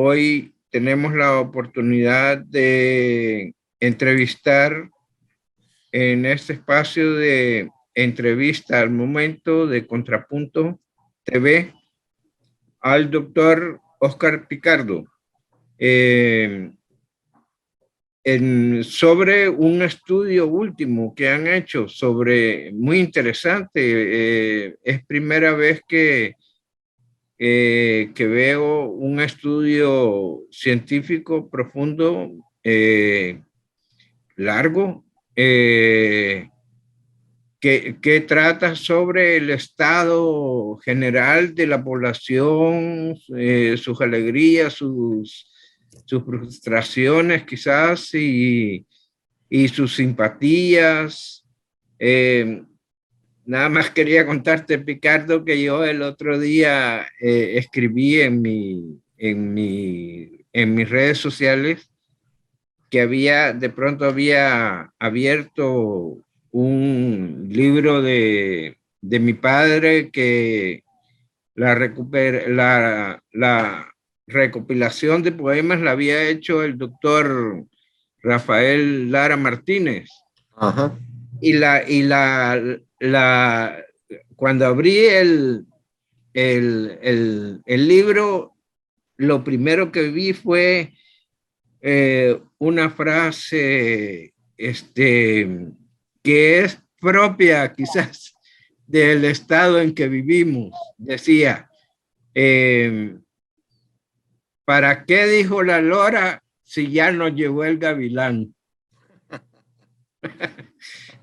hoy tenemos la oportunidad de entrevistar en este espacio de entrevista al momento de Contrapunto TV al doctor Oscar Picardo sobre un estudio último que han hecho sobre, muy interesante. Es primera vez que veo un estudio científico profundo, largo, que trata sobre el estado general de la población, sus alegrías, sus frustraciones quizás y sus simpatías. Nada más quería contarte, Picardo, que yo el otro día escribí en mis redes sociales que de pronto había abierto un libro de mi padre, que la recopilación de poemas la había hecho el doctor Rafael Lara Martínez. Ajá. Cuando abrí el libro, lo primero que vi fue una frase que es propia quizás del estado en que vivimos. Decía, ¿para qué dijo la lora si ya nos llegó el gavilán?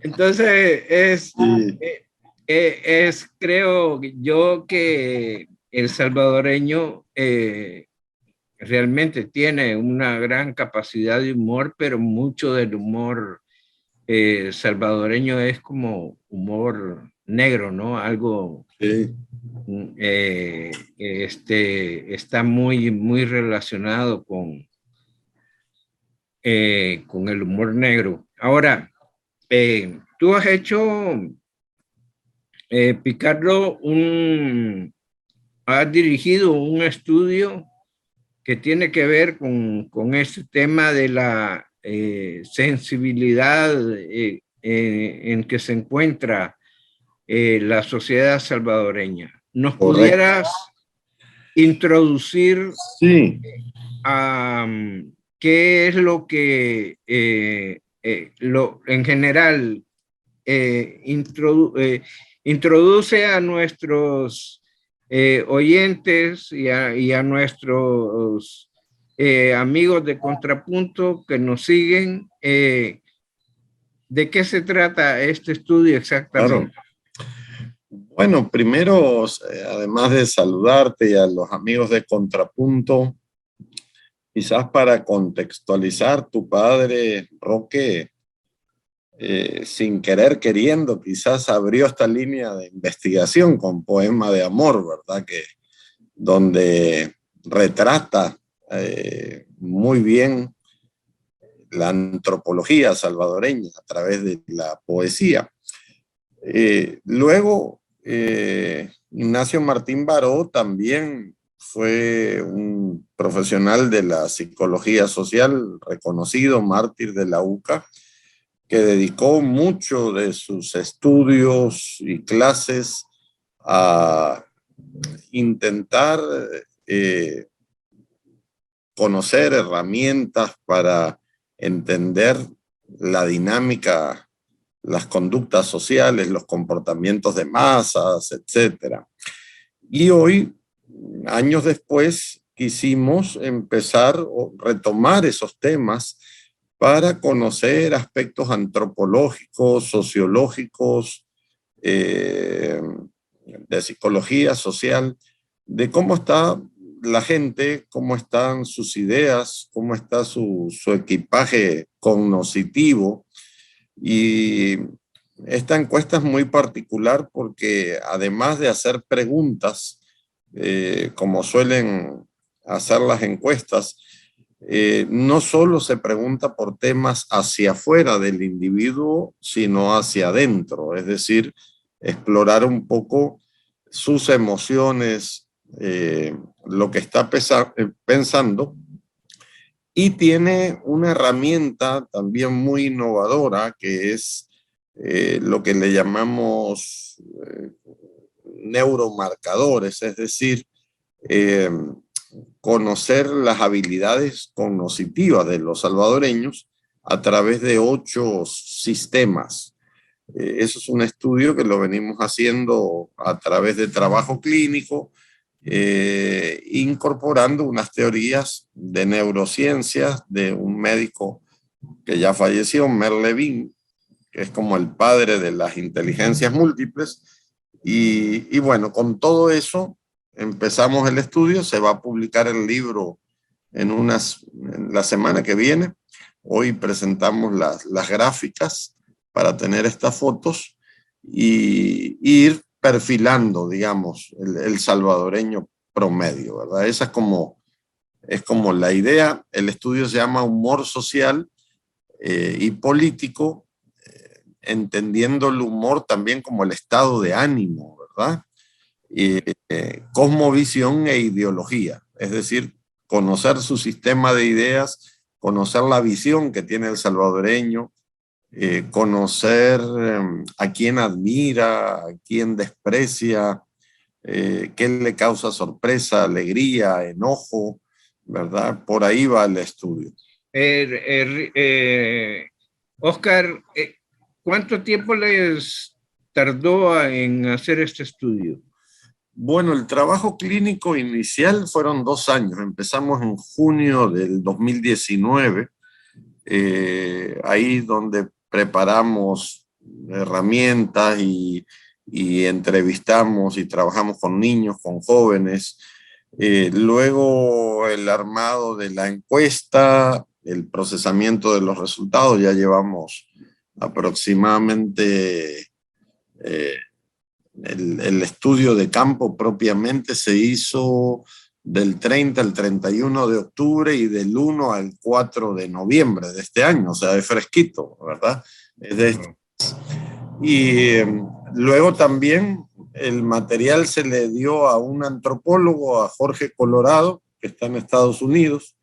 Entonces creo yo que el salvadoreño realmente tiene una gran capacidad de humor, pero mucho del humor salvadoreño es como humor negro, ¿no? Algo está muy, muy relacionado con el humor negro. Ahora, tú has hecho, Picardo, has dirigido un estudio que tiene que ver con este tema de la sensibilidad en que se encuentra la sociedad salvadoreña. ¿Nos pudieras introducir a qué es lo que en general introduce a nuestros oyentes y a nuestros amigos de Contrapunto que nos siguen? ¿De qué se trata este estudio exactamente? Claro. Bueno, primero, además de saludarte y a los amigos de Contrapunto, quizás para contextualizar, tu padre, Roque, sin querer queriendo, quizás abrió esta línea de investigación con Poema de Amor, ¿verdad? Donde retrata muy bien la antropología salvadoreña a través de la poesía. Luego, Ignacio Martín Baró también fue un profesional de la psicología social, reconocido mártir de la UCA, que dedicó mucho de sus estudios y clases a intentar conocer herramientas para entender la dinámica, las conductas sociales, los comportamientos de masas, etc. Y hoy, años después, quisimos empezar o retomar esos temas para conocer aspectos antropológicos, sociológicos, de psicología social, de cómo está la gente, cómo están sus ideas, cómo está su equipaje cognoscitivo. Y esta encuesta es muy particular porque además de hacer preguntas, como suelen hacer las encuestas, no solo se pregunta por temas hacia afuera del individuo, sino hacia adentro, es decir, explorar un poco sus emociones, lo que está pensando, y tiene una herramienta también muy innovadora que es lo que le llamamos neuromarcadores, es decir, eh, conocer las habilidades cognitivas de los salvadoreños a través de 8 sistemas. Eso es un estudio que lo venimos haciendo a través de trabajo clínico, incorporando unas teorías de neurociencias de un médico que ya falleció, Merle Levin, que es como el padre de las inteligencias múltiples. Y bueno, con todo eso empezamos el estudio, se va a publicar el libro en la semana que viene. Hoy presentamos las gráficas para tener estas fotos y ir perfilando, digamos, el salvadoreño promedio, ¿verdad? Esa es como la idea. El estudio se llama Humor Social y Político, entendiendo el humor también como el estado de ánimo, ¿verdad? Cosmovisión e ideología, es decir, conocer su sistema de ideas, conocer la visión que tiene el salvadoreño, conocer a quién admira, a quién desprecia, qué le causa sorpresa, alegría, enojo, ¿verdad? Por ahí va el estudio. Oscar, ¿cuánto tiempo les tardó en hacer este estudio? Bueno, el trabajo clínico inicial fueron 2 años. Empezamos en junio del 2019, ahí donde preparamos herramientas y entrevistamos y trabajamos con niños, con jóvenes. Luego el armado de la encuesta, el procesamiento de los resultados, ya llevamos aproximadamente el estudio de campo propiamente se hizo del 30 al 31 de octubre y del 1 al 4 de noviembre de este año, o sea, es fresquito, ¿verdad? Es de y luego también el material se le dio a un antropólogo, a Jorge Colorado, que está en Estados Unidos.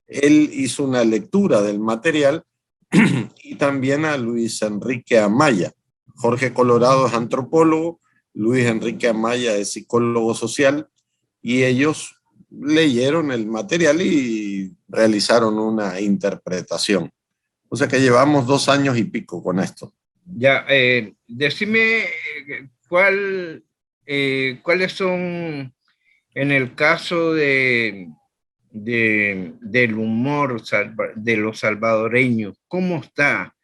Él hizo una lectura del material y también a Luis Enrique Amaya. Jorge Colorado es antropólogo, Luis Enrique Amaya es psicólogo social, y ellos leyeron el material y realizaron una interpretación. O sea que llevamos 2 años y pico con esto. Ya, decime cuáles son, en el caso del humor de los salvadoreños, ¿cómo está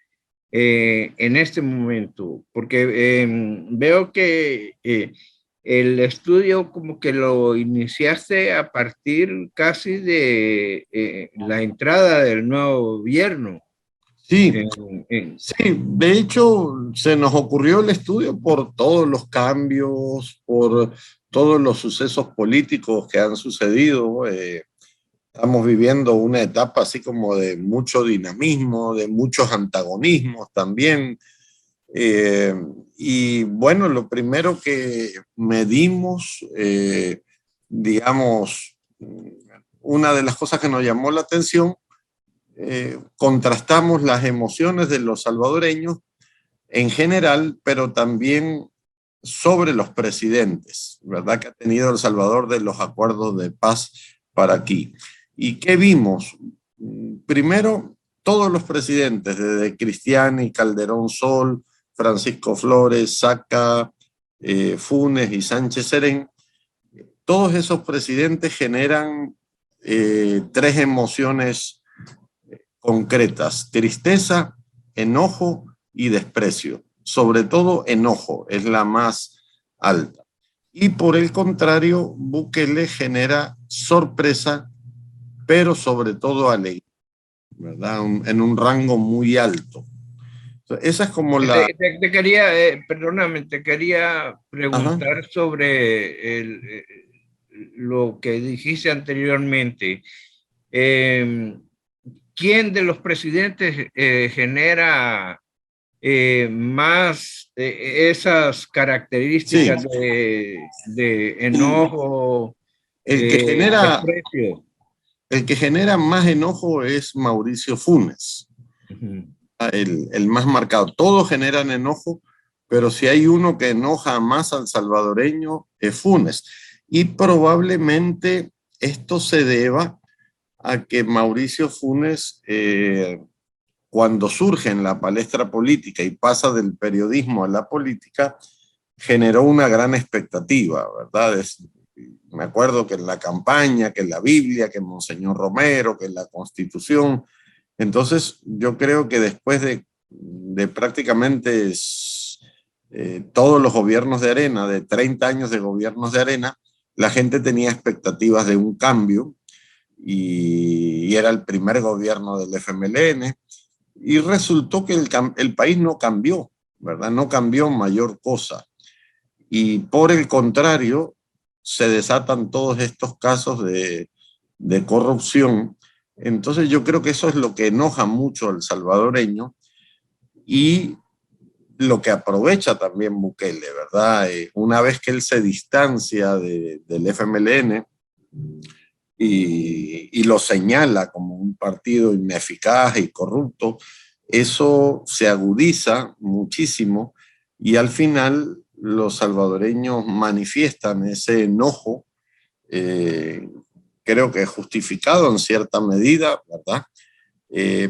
en este momento? Porque veo que el estudio como que lo iniciaste a partir casi de la entrada del nuevo gobierno. Sí, sí, de hecho se nos ocurrió el estudio por todos los cambios, por todos los sucesos políticos que han sucedido. Estamos viviendo una etapa así como de mucho dinamismo, de muchos antagonismos también. Y bueno, lo primero que medimos, digamos, una de las cosas que nos llamó la atención, contrastamos las emociones de los salvadoreños en general, pero también sobre los presidentes, ¿verdad? Que ha tenido El Salvador de los acuerdos de paz para aquí. ¿Y qué vimos? Primero, todos los presidentes, desde Cristiani, Calderón Sol, Francisco Flores, Saca, Funes y Sánchez Serén, todos esos presidentes generan 3 emociones concretas: tristeza, enojo y desprecio. Sobre todo enojo es la más alta. Y por el contrario, Bukele genera sorpresa, pero sobre todo alegría, ¿verdad? En un rango muy alto. Esa es como la... Te quería, perdóname, te quería Ajá. preguntar sobre lo que dijiste anteriormente. Eh, ¿Quién de los presidentes genera más esas Sí, características de enojo? El que genera, desprecio. el que genera más enojo es Mauricio Funes, el más marcado. Todos generan enojo, pero si hay uno que enoja más al salvadoreño es Funes. Y probablemente esto se deba a que Mauricio Funes, cuando surge en la palestra política y pasa del periodismo a la política, generó una gran expectativa, ¿verdad? Me acuerdo que en la campaña, que en la Biblia, que en Monseñor Romero, que en la Constitución. Entonces, yo creo que después de prácticamente todos los gobiernos de Arena, de 30 años de gobiernos de Arena, la gente tenía expectativas de un cambio y era el primer gobierno del FMLN y resultó que el país no cambió, ¿verdad? No cambió mayor cosa. Y por el contrario, se desatan todos estos casos de corrupción. Entonces yo creo que eso es lo que enoja mucho al salvadoreño y lo que aprovecha también Bukele, ¿verdad? Una vez que él se distancia del FMLN y lo señala como un partido ineficaz y corrupto, eso se agudiza muchísimo y al final los salvadoreños manifiestan ese enojo, creo que justificado en cierta medida, ¿verdad?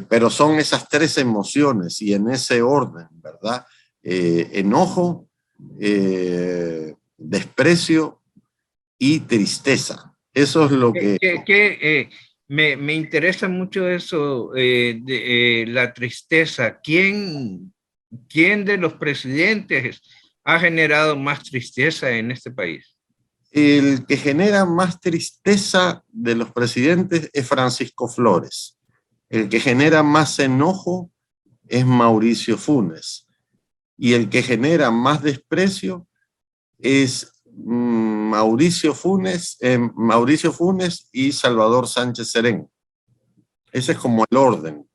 Pero son esas tres emociones y en ese orden, ¿verdad? Enojo, desprecio y tristeza. Eso es lo que... Me interesa mucho eso de la tristeza. ¿Quién de los presidentes ha generado más tristeza en este país? El que genera más tristeza de los presidentes es Francisco Flores. El que genera más enojo es Mauricio Funes. Y el que genera más desprecio es Mauricio Funes y Salvador Sánchez Serén. Ese es como el orden.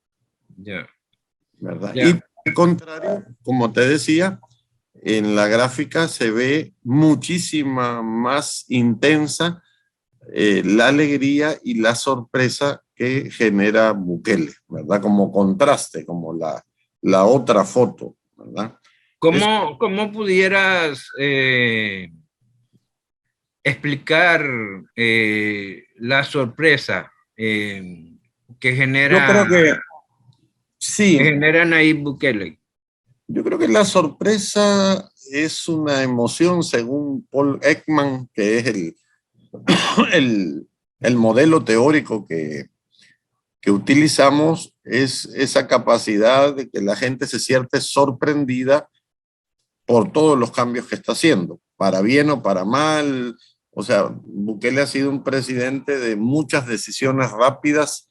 Yeah. ¿Verdad? Yeah. Y al contrario, como te decía, en la gráfica se ve muchísima más intensa la alegría y la sorpresa que genera Bukele, ¿verdad? Como contraste, como la otra foto, ¿verdad? ¿Cómo pudieras explicar la sorpresa que Yo creo que sí. Que generan ahí Bukele? Yo creo que la sorpresa es una emoción, según Paul Ekman, que es el modelo teórico que utilizamos, es esa capacidad de que la gente se siente sorprendida por todos los cambios que está haciendo, para bien o para mal. O sea, Bukele ha sido un presidente de muchas decisiones rápidas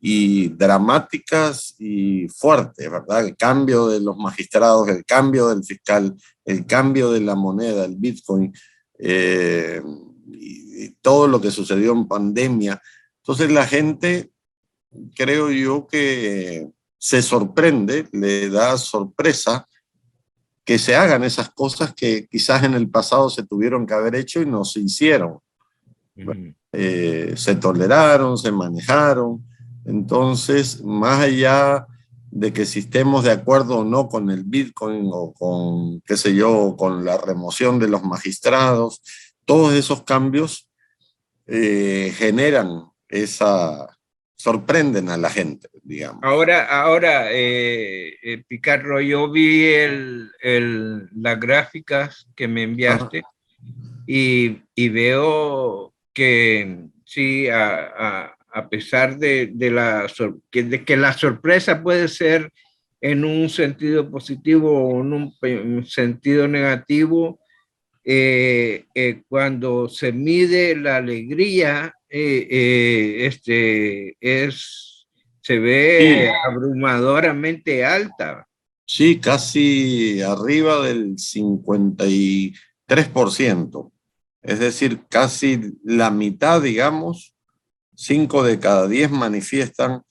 y dramáticas y fuertes, ¿verdad? El cambio de los magistrados, el cambio del fiscal, el cambio de la moneda, el Bitcoin, y todo lo que sucedió en pandemia. Entonces la gente, creo yo que se sorprende, le da sorpresa que se hagan esas cosas que quizás en el pasado se tuvieron que haber hecho y no se hicieron. Se toleraron, se manejaron. Entonces, más allá de que si estemos de acuerdo o no con el Bitcoin o con, qué sé yo, con la remoción de los magistrados, todos esos cambios sorprenden a la gente, digamos. Ahora Picardo, yo vi las gráficas que me enviaste y veo que sí, a pesar de que la sorpresa puede ser en un sentido positivo o en un sentido negativo, cuando se mide la alegría, se ve abrumadoramente alta. Sí, casi arriba del 53%. Es decir, casi la mitad, digamos, 5 de cada 10 manifiestan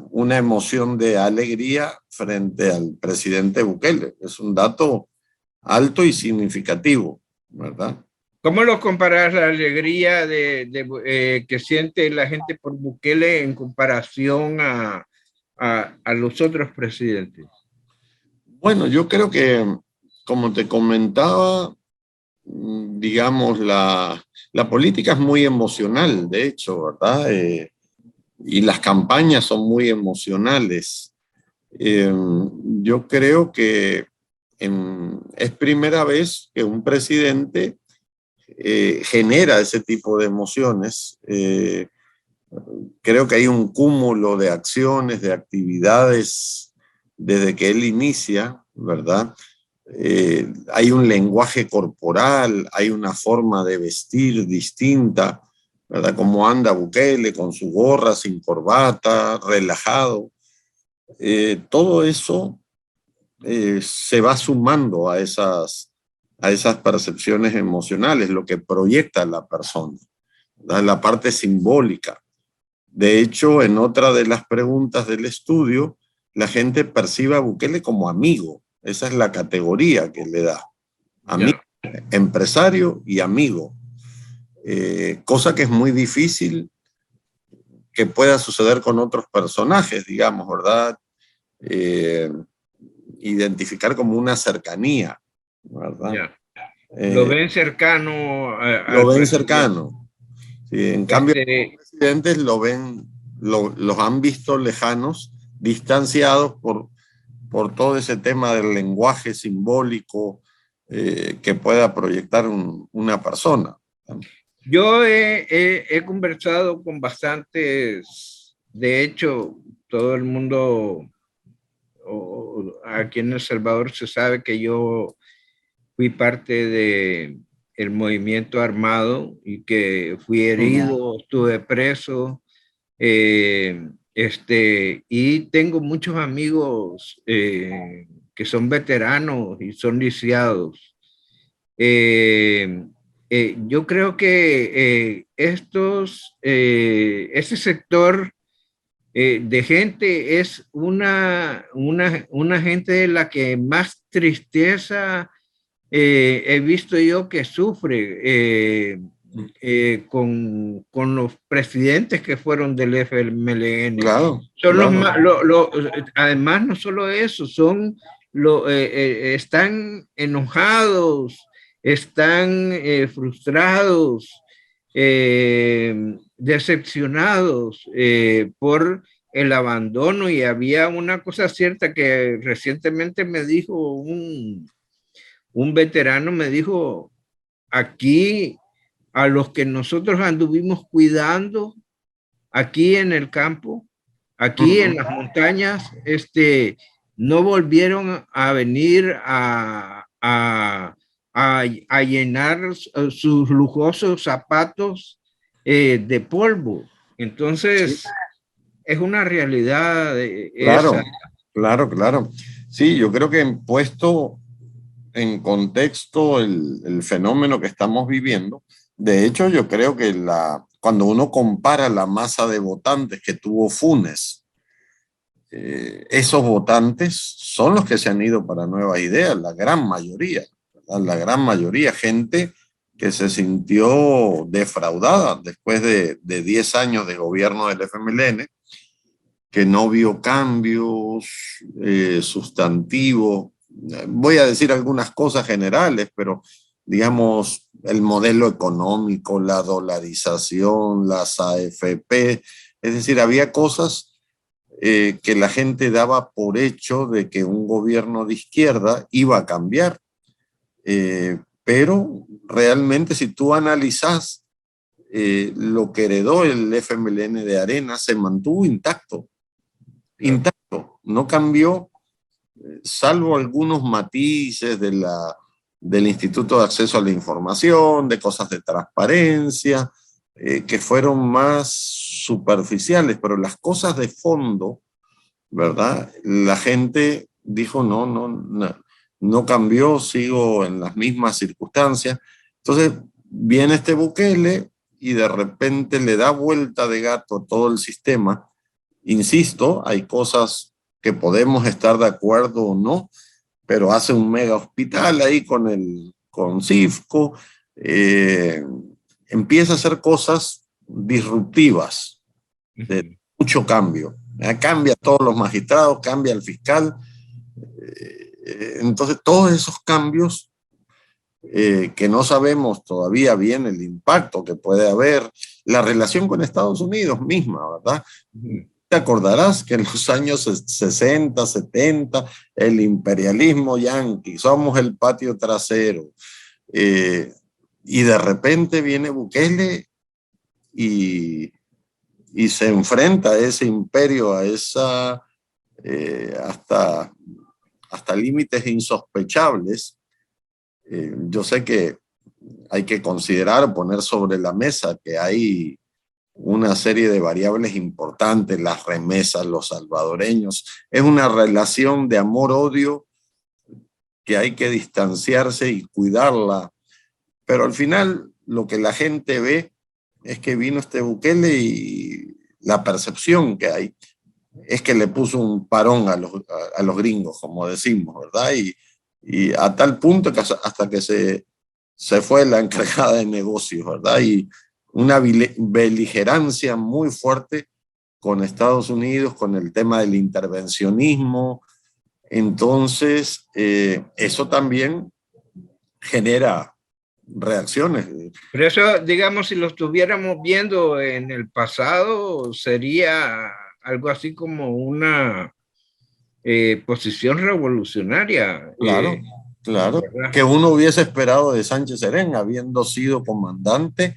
una emoción de alegría frente al presidente Bukele. Es un dato alto y significativo, ¿verdad? ¿Cómo lo comparas la alegría que siente la gente por Bukele en comparación a los otros presidentes? Bueno, yo creo que, como te comentaba, digamos, la política es muy emocional, de hecho, ¿verdad? Y las campañas son muy emocionales. Yo creo que es primera vez que un presidente genera ese tipo de emociones. Creo que hay un cúmulo de acciones, de actividades desde que él inicia, ¿verdad? Hay un lenguaje corporal, hay una forma de vestir distinta, ¿verdad? Como anda Bukele con su gorra, sin corbata, relajado. Todo eso se va sumando a esas percepciones emocionales, lo que proyecta la persona, ¿verdad? La parte simbólica. De hecho, en otra de las preguntas del estudio, la gente percibe a Bukele como amigo. Esa es la categoría que le da. Amigo, Ya. empresario y amigo. Cosa que es muy difícil que pueda suceder con otros personajes, digamos, ¿verdad? Eh, Identificar como una cercanía, ¿verdad? Ya. Lo Eh, ven cercano lo al ven presidente. cercano. Sí, en cambio, los Este, presidentes los han visto lejanos, distanciados por todo ese tema del lenguaje simbólico que pueda proyectar una persona. yo he conversado con bastantes, de hecho, todo el mundo aquí en El Salvador se sabe que yo fui parte de el movimiento armado y que fui herido, estuve preso, y tengo muchos amigos que son veteranos y son lisiados. Eh, yo creo que ese sector de gente es una gente de la que más tristeza he visto yo que sufre con los presidentes que fueron del FMLN. Claro, Son los claro, más, además, no solo eso, están enojados, están frustrados, decepcionados por el abandono. Y había una cosa cierta que recientemente me dijo un veterano, me dijo, aquí a los que nosotros anduvimos cuidando, aquí en el campo, aquí en las montañas, no volvieron a venir a llenar sus lujosos zapatos de polvo. sí, Entonces, es una realidad esa. claro, claro, claro. Sí, yo creo que he puesto en contexto el fenómeno que estamos viviendo. De hecho, yo creo que cuando uno compara la masa de votantes que tuvo Funes, esos votantes son los que se han ido para Nuevas Ideas, la gran mayoría, ¿verdad? La gran mayoría, gente que se sintió defraudada después de 10 años de gobierno del FMLN, que no vio cambios sustantivos. Voy a decir algunas cosas generales, pero digamos, el modelo económico, la dolarización, las AFP, es decir, había cosas que la gente daba por hecho de que un gobierno de izquierda iba a cambiar. Pero realmente si tú analizas lo que heredó el FMLN de Arena, se mantuvo intacto, Claro. intacto, no cambió, salvo algunos matices del Instituto de Acceso a la Información, de cosas de transparencia, que fueron más superficiales, pero las cosas de fondo, ¿verdad? La gente dijo, no cambió, sigo en las mismas circunstancias. Entonces viene este Bukele y de repente le da vuelta de gato a todo el sistema. Insisto, hay cosas que podemos estar de acuerdo o no, pero hace un mega hospital ahí con Cifco, empieza a hacer cosas disruptivas, de mucho cambio. Cambia a todos los magistrados, cambia al fiscal. Entonces, todos esos cambios que no sabemos todavía bien el impacto que puede haber, la relación con Estados Unidos misma, ¿verdad? Te acordarás que en los años 60, 70, el imperialismo yanqui, somos el patio trasero, y de repente viene Bukele y se enfrenta a ese imperio, a esa, hasta límites insospechables. Yo sé que hay que considerar, poner sobre la mesa que hay una serie de variables importantes, las remesas, los salvadoreños. Es una relación de amor-odio que hay que distanciarse y cuidarla. Pero al final lo que la gente ve es que vino este Bukele y la percepción que hay es que le puso un parón a los gringos, como decimos, ¿verdad? Y a tal punto que hasta que se fue la encargada de negocios, ¿verdad? Y una beligerancia muy fuerte con Estados Unidos, con el tema del intervencionismo. Entonces, eso también genera reacciones. Pero eso, digamos, si lo estuviéramos viendo en el pasado, sería algo así como una posición revolucionaria. Claro, claro. ¿Verdad? Que uno hubiese esperado de Sánchez Serén, habiendo sido comandante.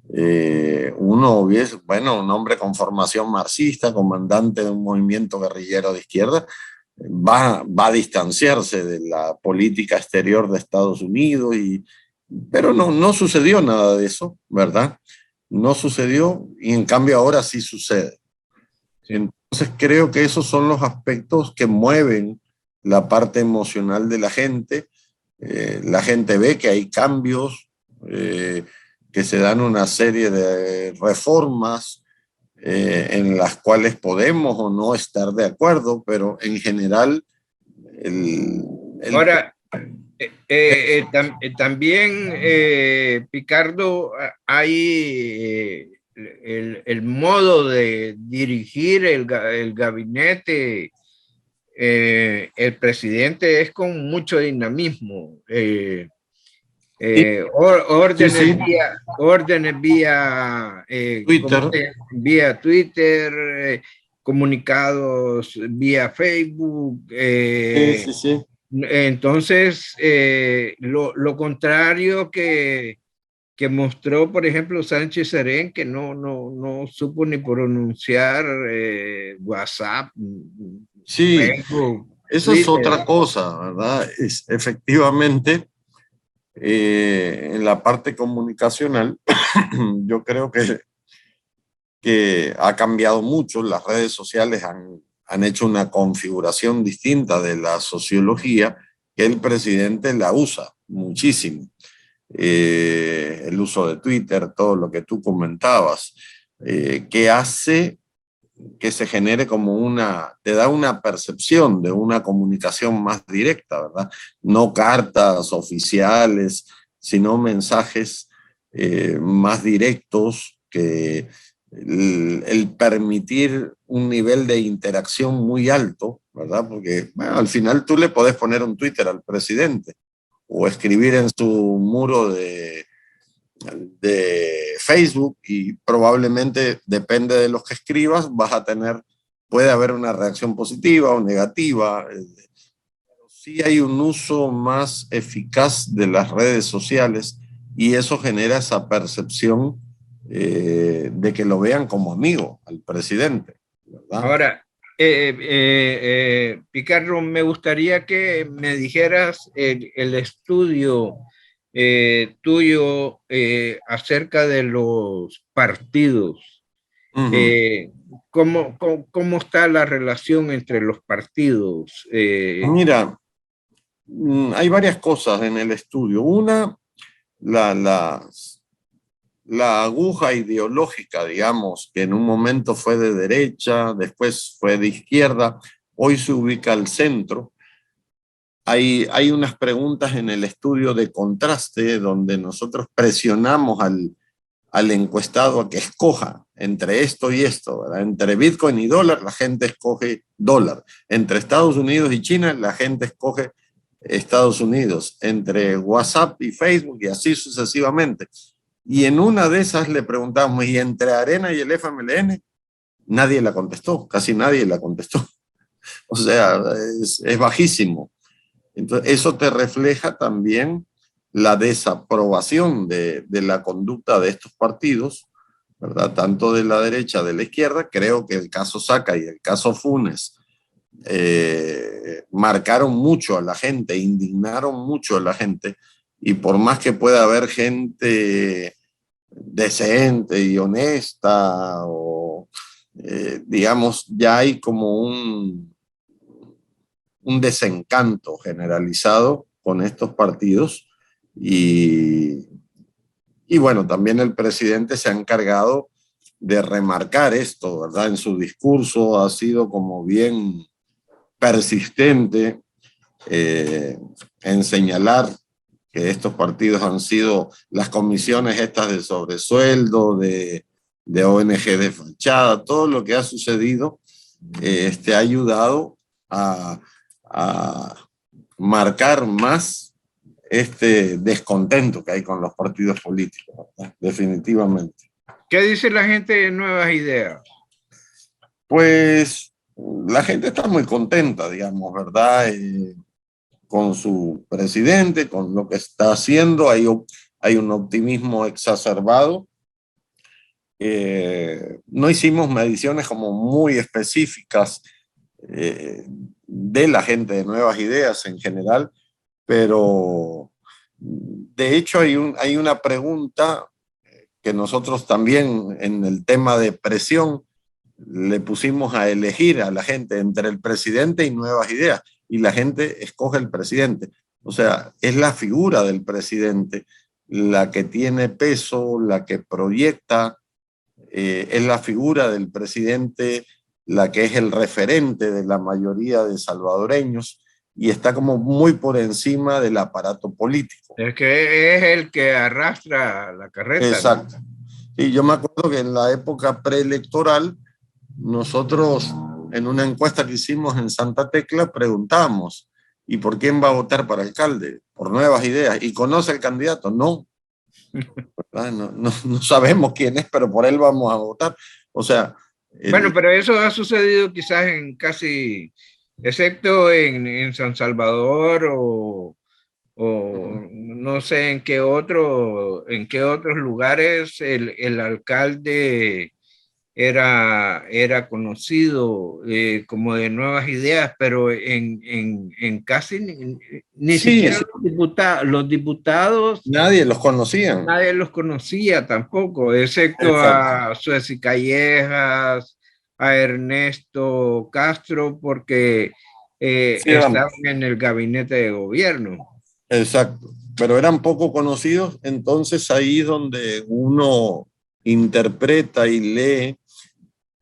Uno hubiese, bueno, un hombre con formación marxista, comandante de un movimiento guerrillero de izquierda, va a distanciarse de la política exterior de Estados Unidos, pero no sucedió nada de eso, ¿verdad? No sucedió y en cambio ahora sí sucede. Sí. Entonces creo que esos son los aspectos que mueven la parte emocional de la gente. La gente ve que hay cambios, que se dan una serie de reformas en las cuales podemos o no estar de acuerdo, pero en general Ahora, también, Picardo, hay el modo de dirigir el gabinete. El presidente es con mucho dinamismo. Órdenes vía Twitter, vía Twitter, comunicados vía Facebook. sí. Entonces, lo contrario que mostró, por ejemplo, Sánchez Serén, que no supo ni pronunciar WhatsApp, sí, Facebook, eso Twitter. Es otra cosa, ¿verdad? Efectivamente, en la parte comunicacional, yo creo que ha cambiado mucho. Las redes sociales han hecho una configuración distinta de la sociología, que el presidente la usa muchísimo. El uso de Twitter, todo lo que tú comentabas, que hace que se genere como te da una percepción de una comunicación más directa, ¿verdad? No cartas oficiales, sino mensajes más directos, que el permitir un nivel de interacción muy alto, ¿verdad? Porque bueno, al final tú le podés poner un Twitter al presidente o escribir en su muro de Facebook y probablemente, depende de los que escribas, puede haber una reacción positiva o negativa. Sí hay un uso más eficaz de las redes sociales y eso genera esa percepción de que lo vean como amigo al presidente, ¿verdad? Ahora, Picardo, me gustaría que me dijeras el estudio tuyo acerca de los partidos. ¿Cómo está la relación entre los partidos? Mira, hay varias cosas en el estudio. Una, la aguja ideológica, digamos, que en un momento fue de derecha, después fue de izquierda, hoy se ubica al centro. hay unas preguntas en el estudio de contraste donde nosotros presionamos al encuestado a que escoja entre esto y esto, ¿verdad? Entre Bitcoin y dólar, la gente escoge dólar. Entre Estados Unidos y China, la gente escoge Estados Unidos. Entre WhatsApp y Facebook y así sucesivamente. Y en una de esas le preguntamos, ¿y entre Arena y el FMLN? Nadie la contestó, casi nadie la contestó. O sea, es bajísimo. Entonces, eso te refleja también la desaprobación de la conducta de estos partidos, ¿verdad? Tanto de la derecha, de la izquierda. Creo que el caso Saca y el caso Funes marcaron mucho a la gente, indignaron mucho a la gente, y por más que pueda haber gente decente y honesta, o digamos, ya hay como un desencanto generalizado con estos partidos, y, y bueno, también el presidente se ha encargado de remarcar esto, ¿verdad? En su discurso ha sido como bien persistente en señalar que estos partidos han sido las comisiones estas de sobresueldo, de ONG de fachada, todo lo que ha sucedido ha ayudado a marcar más este descontento que hay con los partidos políticos, ¿verdad? Definitivamente. ¿Qué dice la gente de Nuevas Ideas? Pues la gente está muy contenta, digamos, ¿verdad? Con su presidente, con lo que está haciendo. Hay un optimismo exacerbado. No hicimos mediciones como muy específicas de la gente de Nuevas Ideas en general, pero de hecho hay una pregunta que nosotros también en el tema de presión le pusimos a elegir a la gente entre el presidente y Nuevas Ideas, y la gente escoge el presidente. O sea, es la figura del presidente la que tiene peso, la que proyecta, es la figura del presidente la que es el referente de la mayoría de salvadoreños, y está como muy por encima del aparato político. Es que es el que arrastra la carreta. Exacto. Y yo me acuerdo que en la época preelectoral, nosotros en una encuesta que hicimos en Santa Tecla preguntamos, ¿y por quién va a votar para alcalde? Por Nuevas Ideas. ¿Y conoce al candidato? No. No sabemos quién es, pero por él vamos a votar. O sea... Bueno, pero eso ha sucedido quizás en casi, excepto en San Salvador o no sé en qué otros lugares el alcalde era conocido como de Nuevas Ideas, pero en casi ni Sí, siquiera sí. Los diputados, Nadie los conocía. nadie los conocía tampoco, excepto Exacto. a Suez Callejas, a Ernesto Castro, porque Sí, estaban en el gabinete de gobierno. exacto. Pero eran poco conocidos, entonces ahí donde uno interpreta y lee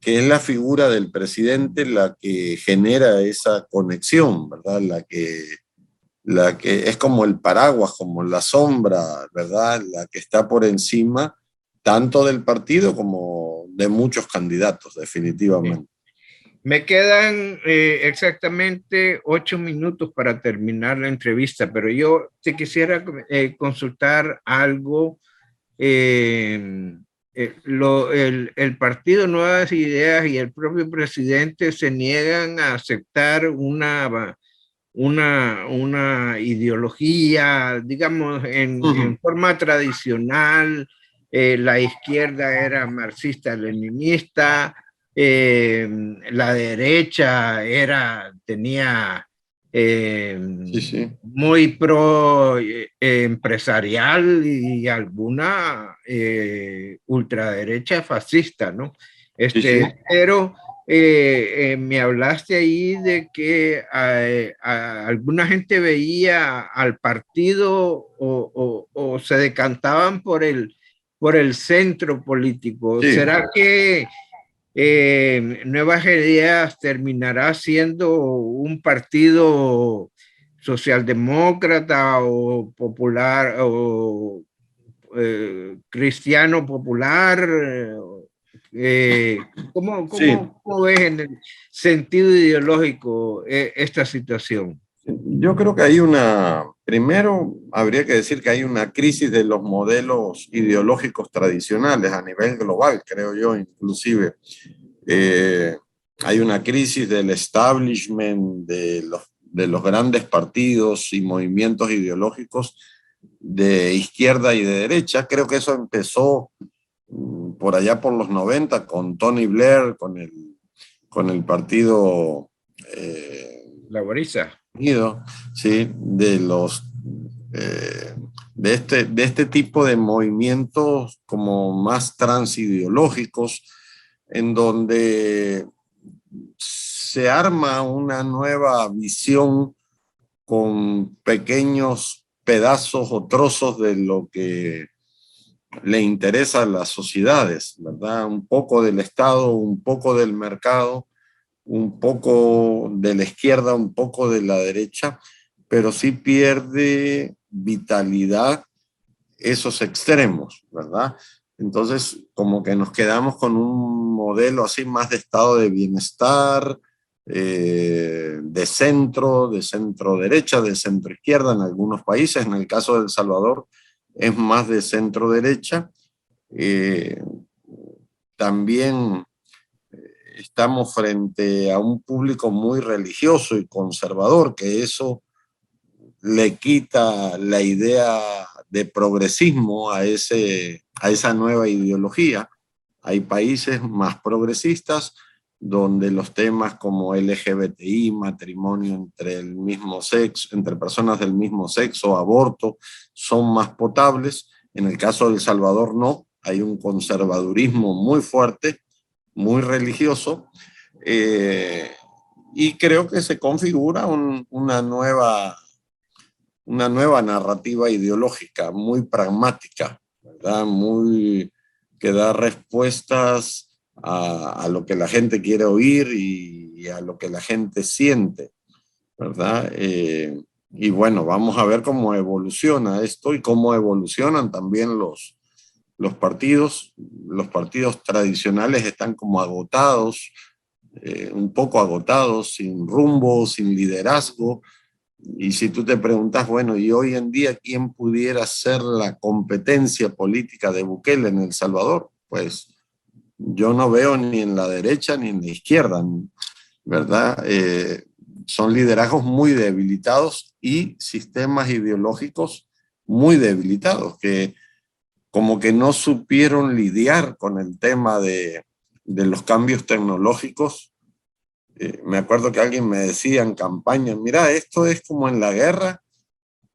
que es la figura del presidente la que genera esa conexión, ¿verdad? La que es como el paraguas, como la sombra, ¿verdad? La que está por encima tanto del partido como de muchos candidatos, definitivamente. Me quedan exactamente 8 minutos para terminar la entrevista, pero yo te quisiera consultar algo. El partido Nuevas Ideas y el propio presidente se niegan a aceptar una ideología, digamos, en forma tradicional. La izquierda era marxista-leninista, la derecha tenía Sí, sí. muy pro empresarial y alguna ultraderecha fascista, ¿no? Sí, sí. Pero me hablaste ahí de que alguna gente veía al partido o se decantaban por el centro político. Sí. ¿Será que Nuevas Ideas terminará siendo un partido socialdemócrata o popular o cristiano popular. ¿Cómo, Sí, cómo ves en el sentido ideológico esta situación? yo creo que hay primero habría que decir que hay una crisis de los modelos ideológicos tradicionales a nivel global, creo yo, inclusive. Eh, Hay una crisis del establishment, de los grandes partidos y movimientos ideológicos de izquierda y de derecha. Creo que eso empezó por allá por los 90 con Tony Blair, con el partido Laboriza. Unido, ¿sí? Eh, de este tipo de movimientos como más transideológicos, en donde se arma una nueva visión con pequeños pedazos o trozos de lo que le interesa a las sociedades, ¿verdad? Un poco del Estado, un poco del mercado, un poco de la izquierda, un poco de la derecha, pero sí pierde vitalidad esos extremos, ¿verdad? Entonces, como que nos quedamos con un modelo así más de estado de bienestar, de centro derecha, de centro izquierda en algunos países. En el caso de El Salvador es más de centro derecha. Eh, También estamos frente a un público muy religioso y conservador, que eso le quita la idea de progresismo a esa nueva ideología. Hay países más progresistas donde los temas como LGBTI, matrimonio entre el mismo sexo, entre personas del mismo sexo, aborto, son más potables. En el caso de El Salvador no, hay un conservadurismo muy fuerte, muy religioso, eh, y creo que se configura una nueva narrativa ideológica muy pragmática, ¿verdad? Muy que da respuestas a lo que la gente quiere oír y a lo que la gente siente, ¿verdad? Y bueno, vamos a ver cómo evoluciona esto y cómo evolucionan también los partidos. Los partidos tradicionales están como agotados, un poco agotados, sin rumbo, sin liderazgo. Y si tú te preguntas, bueno, y hoy en día, ¿quién pudiera ser la competencia política de Bukele en El Salvador? Pues yo no veo ni en la derecha ni en la izquierda, ¿verdad? Son liderazgos muy debilitados y sistemas ideológicos muy debilitados, que como que no supieron lidiar con el tema de los cambios tecnológicos. Me acuerdo que alguien me decía en campaña, mira, esto es como en la guerra,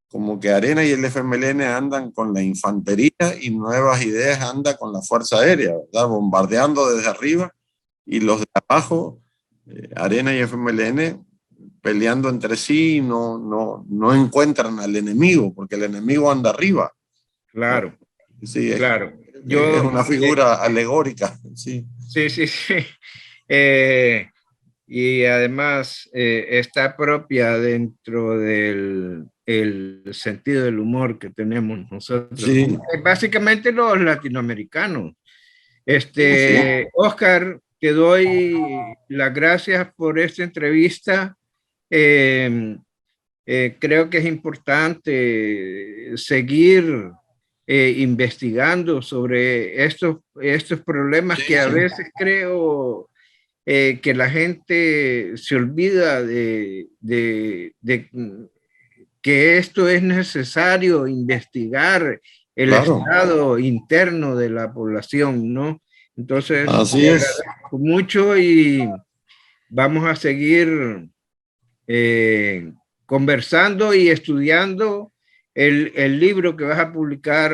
como que Arena y el FMLN andan con la infantería y Nuevas Ideas anda con la Fuerza Aérea, ¿verdad? Bombardeando desde arriba y los de abajo, Arena y FMLN, peleando entre sí y no encuentran al enemigo, porque el enemigo anda arriba. Claro, Sí, claro. es Yo, una figura alegórica, sí. sí, sí, sí. Eh, y además está propia dentro del el sentido del humor que tenemos nosotros, Sí, básicamente los latinoamericanos. sí, sí. Oscar, te doy las gracias por esta entrevista. Eh, Creo que es importante seguir investigando sobre estos problemas Sí, que a sí. veces creo que la gente se olvida que esto es necesario investigar el Claro, estado interno de la población, ¿no? Entonces, así te es. agradezco mucho y vamos a seguir eh, conversando y estudiando el libro que vas a publicar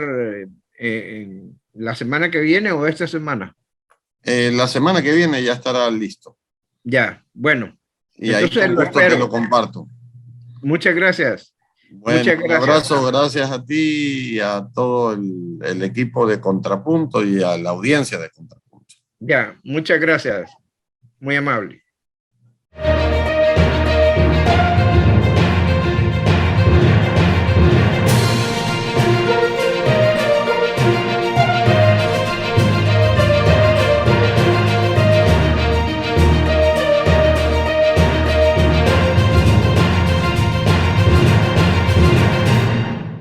la semana que viene o esta semana. La semana que viene ya estará listo. Ya, bueno, Y ahí entonces con lo gusto te lo espero. comparto. Muchas gracias. Bueno, Muchas un gracias. abrazo, gracias a ti y a todo el equipo de Contrapunto y a la audiencia de Contrapunto. Ya, muchas gracias. Muy amable.